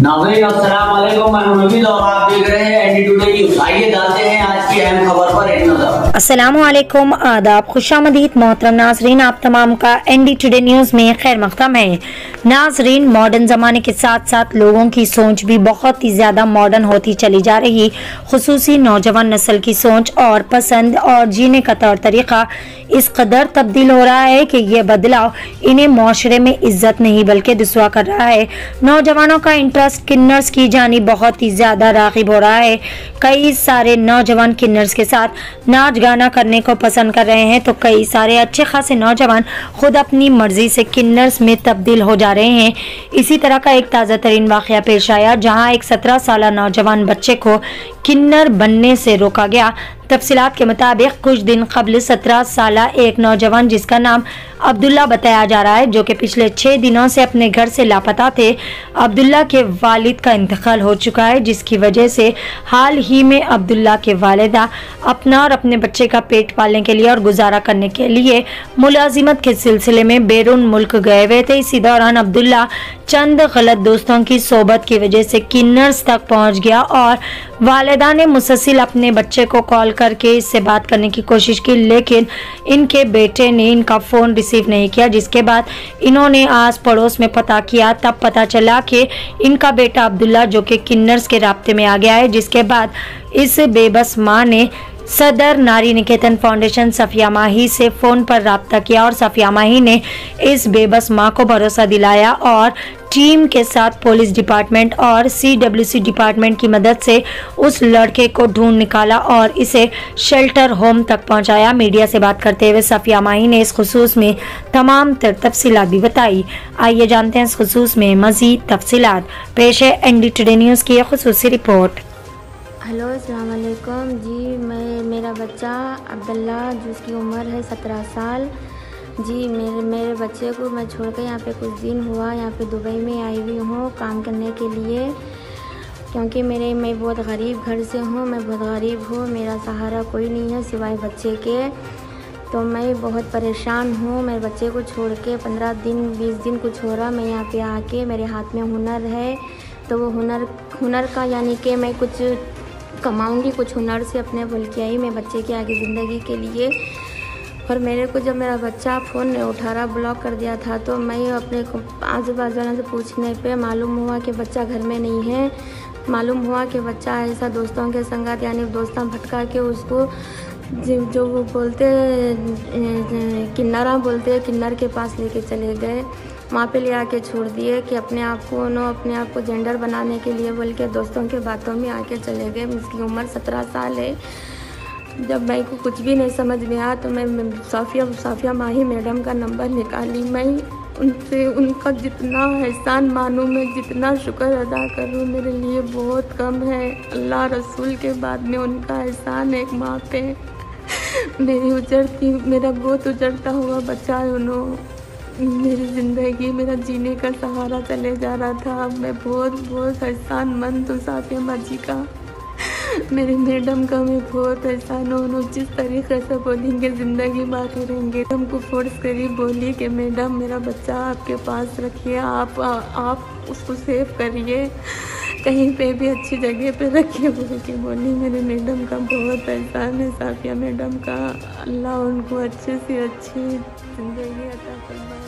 नाज़रीन अस्सलाम वालेकुम, मैं हूं नवीद और आप देख रहे हैं एनडी टुडे न्यूज़। आइए डालते हैं आज की अहम खबर पर एक नजर। अस्सलाम वालेकुम, आदाब, खुशामदीद मोहतरम नाजरीन, आप तमाम का एनडी टुडे न्यूज़ में खैर मक़दम है। नाजरीन, मॉडर्न ज़माने के साथ साथ लोगों की सोच भी बहुत ही ज़्यादा मॉडर्न होती चली जा रही। खुसूसी नौजवान नस्ल की सोच और पसंद और जीने का तौर तरीक़ा इस कदर तब्दील हो रहा है कि ये बदलाव इन्हें माशरे में इज्जत नहीं बल्कि रुसवा कर रहा है। नौजवानों का इंटरेस्ट किन्नर्स की जानिब बहुत ही ज़्यादा राग़िब हो रहा है। कई सारे नौजवान किन्नर्स के साथ नाच गाना करने को पसंद कर रहे हैं, तो कई सारे अच्छे खासे नौजवान खुद अपनी मर्जी से किन्नर्स में तब्दील हो जा रहे हैं। इसी तरह का एक ताज़ा तरीन वाक़या पेश आया जहां एक 17 साल नौजवान बच्चे को किन्नर बनने से रोका गया। तफसीलात के मुताबिक कुछ दिन कबल 17 साल एक नौजवान जिसका नाम अब्दुल्ला बताया जा रहा है, जो कि पिछले 6 दिनों से अपने घर से लापता थे। अब्दुल्ला के वालिद का इंतकाल हो चुका है, जिसकी वजह से हाल ही में अब्दुल्ला के वालिदा अपना और अपने बच्चे का पेट पालने के लिए और गुजारा करने के लिए मुलाजिमत के सिलसिले में बैरून मुल्क गए हुए थे। इसी दौरान अब्दुल्ला चंद गलत दोस्तों की सोबत की वजह से किन्नर्स तक पहुंच गया और वालिदा ने मुसलसल अपने बच्चे को कॉल करके इससे बात करने की कोशिश की, लेकिन इनके बेटे ने इनका फ़ोन रिसीव नहीं किया। जिसके बाद इन्होंने आस पड़ोस में पता किया, तब पता चला कि इनका बेटा अब्दुल्ला जो कि किन्नर्स के राब्ते में आ गया है। जिसके बाद इस बेबस माँ ने सदर नारी निकेतन फाउंडेशन सफिया माही से फ़ोन पर रब्ता किया और सफिया माही ने इस बेबस माँ को भरोसा दिलाया और टीम के साथ पुलिस डिपार्टमेंट और CWC डिपार्टमेंट की मदद से उस लड़के को ढूंढ निकाला और इसे शेल्टर होम तक पहुंचाया। मीडिया से बात करते हुए सफिया माही ने इस खुसूस में तमाम तफसीलात भी बताई। आइए जानते हैं इस खुसूस में मज़ीद तफसीलात। पेश है एनडी टुडे न्यूज़ की खुसूसी रिपोर्ट। हेलो, अस्सलाम वालेकुम जी। मेरा बच्चा अब्दुल्ला जिसकी उम्र है 17 साल जी, मेरे बच्चे को मैं छोड़कर यहाँ पे कुछ दिन हुआ यहाँ पे दुबई में आई हुई हूँ काम करने के लिए, क्योंकि मैं बहुत गरीब घर से हूँ, मैं बहुत गरीब हूँ, मेरा सहारा कोई नहीं है सिवाय बच्चे के। तो मैं बहुत परेशान हूँ। मेरे बच्चे को छोड़ के 15 दिन 20 दिन कुछ हो रहा, मैं यहाँ पे आके मेरे हाथ में हुनर है, तो वो हुनर का यानी कि मैं कुछ कमाऊंगी, कुछ हुनर से अपने बोल के आई मैं बच्चे की आगे ज़िंदगी के लिए। और मेरे को जब मेरा बच्चा फ़ोन नहीं उठा रहा, ब्लॉक कर दिया था, तो मैं अपने आजू बाजू वालों से पूछने पे मालूम हुआ कि बच्चा घर में नहीं है। मालूम हुआ कि बच्चा ऐसा दोस्तों के संगत यानी दोस्तों भटका के उसको जो वो बोलते किन्नरा बोलते किन्नर के पास लेके चले गए। वहाँ पे ले आके छोड़ दिए कि अपने आप को जेंडर बनाने के लिए बोल के दोस्तों के बातों में आके चले गए। इसकी उम्र 17 साल है। जब मैं को कुछ भी नहीं समझ में आया तो मैं साफिया माही मैडम का नंबर निकाली। मैं उनसे उनका जितना एहसान मानूँ, मैं जितना शुक्र अदा करूँ, मेरे लिए बहुत कम है। अल्लाह रसूल के बाद में उनका एहसान एक माँ पे। मेरा बहुत उजड़ता हुआ बच्चा है। उन्होंने मेरी ज़िंदगी, मेरा जीने का सहारा चले जा रहा था। अब मैं बहुत एहसानमंद हूँ साफिया माँ जी का, मेरी मैडम का मैं बहुत एहसान हूँ। जिस तरीके से बोलेंगे ज़िंदगी बाकी रहेंगे। हमको फोर्स करी, बोली कि मैडम मेरा बच्चा आपके पास रखिए, आप उसको सेव करिए, कहीं पे भी अच्छी जगह पे रखिए बोल के बोली। मेरे मैडम का बहुत एहसान है साफिया मैडम का। अल्लाह उनको अच्छे से अच्छी ज़िंदगी अता फरमाए।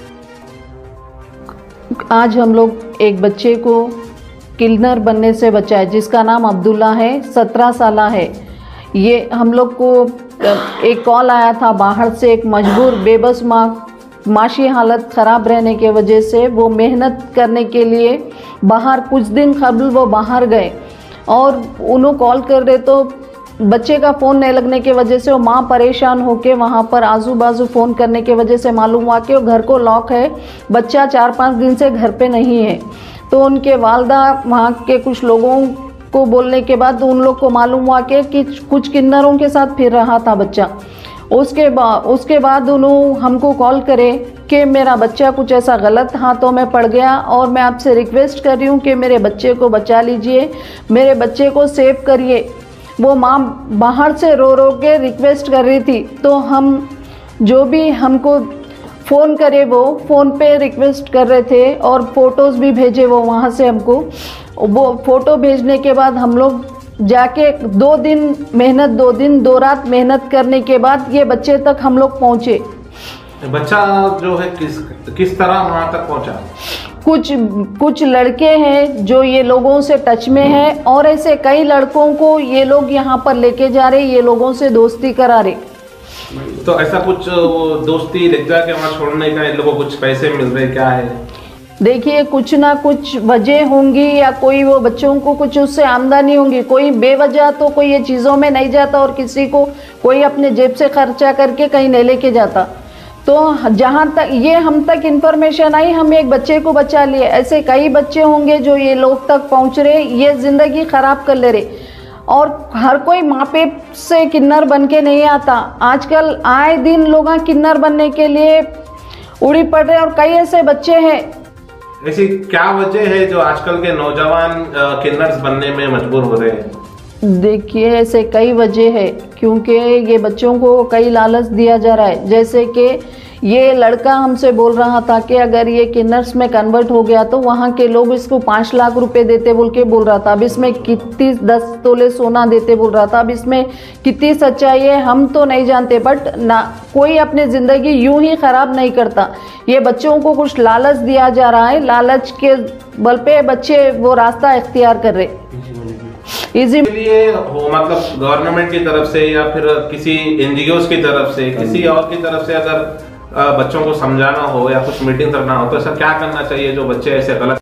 आज हम लोग एक बच्चे को किन्नर बनने से बचाए जिसका नाम अब्दुल्ला है, 17 साल है। ये हम लोग को एक कॉल आया था बाहर से, एक मजबूर बेबस माशी हालत ख़राब रहने के वजह से वो मेहनत करने के लिए बाहर कुछ दिन कबल वो बाहर गए और उन्होंने कॉल कर रहे तो बच्चे का फ़ोन नहीं लगने की वजह से वो माँ परेशान होके वहाँ पर आजू बाजू फ़ोन करने की वजह से मालूम हुआ कि वो घर को लॉक है, बच्चा 4-5 दिन से घर पे नहीं है। तो उनके वालदा वहाँ के कुछ लोगों को बोलने के बाद उन लोग को मालूम हुआ कि कुछ किन्नरों के साथ फिर रहा था बच्चा। उसके बाद उन्होंने हमको कॉल करे कि मेरा बच्चा कुछ ऐसा गलत हाथों में पड़ गया और मैं आपसे रिक्वेस्ट कर रही हूँ कि मेरे बच्चे को बचा लीजिए, मेरे बच्चे को सेव करिए। वो माँ बाहर से रो के रिक्वेस्ट कर रही थी। तो हम जो भी हमको फ़ोन करे वो फ़ोन पे रिक्वेस्ट कर रहे थे और फ़ोटोज़ भी भेजे वो वहाँ से हमको। वो फोटो भेजने के बाद हम लोग जाके 2 दिन मेहनत, 2 दिन 2 रात मेहनत करने के बाद ये बच्चे तक हम लोग पहुँचे। बच्चा जो है किस तरह वहाँ तक पहुँचा? कुछ लड़के हैं जो ये लोगों से टच में हैं और ऐसे कई लड़कों को ये लोग यहाँ पर लेके जा रहे, ये लोगों से दोस्ती करा रहे। तो ऐसा कुछ दोस्ती लेके जाके वहाँ छोड़ने का इन लोगों को कुछ पैसे मिल रहे, क्या है? देखिए कुछ ना कुछ वजह होंगी या कोई वो बच्चों को कुछ उससे आमदनी होंगी। कोई बेवजह तो कोई ये चीज़ों में नहीं जाता और किसी को कोई अपने जेब से खर्चा करके कहीं नहीं लेके जाता। तो जहाँ तक ये हम तक इन्फॉर्मेशन आई, हम एक बच्चे को बचा लिए। ऐसे कई बच्चे होंगे जो ये लोग तक पहुँच रहे, ये ज़िंदगी ख़राब कर ले रहे। और हर कोई माँ बाप से किन्नर बन के नहीं आता। आजकल आए दिन लोग किन्नर बनने के लिए उड़ी पड़ रहे और कई ऐसे बच्चे हैं। ऐसी क्या वजह है जो आजकल के नौजवान किन्नर्स बनने में मजबूर हो रहे हैं? देखिए ऐसे कई वजह है, क्योंकि ये बच्चों को कई लालच दिया जा रहा है। जैसे कि ये लड़का हमसे बोल रहा था कि अगर ये किन्नर्स में कन्वर्ट हो गया तो वहाँ के लोग इसको 5 लाख रुपए देते बोल रहा था। अब इसमें कितनी 10 तोले सोना देते बोल रहा था। अब इसमें कितनी सच्चाई है हम तो नहीं जानते, बट ना कोई अपनी ज़िंदगी यूं ही ख़राब नहीं करता। ये बच्चों को कुछ लालच दिया जा रहा है, लालच के बल पे बच्चे वो रास्ता इख्तियार कर रहे। इसी लिए हो मतलब गवर्नमेंट की तरफ से या फिर किसी NGOs की तरफ से, किसी और की तरफ से अगर बच्चों को समझाना हो या कुछ मीटिंग करना हो तो ऐसा क्या करना चाहिए जो बच्चे ऐसे गलत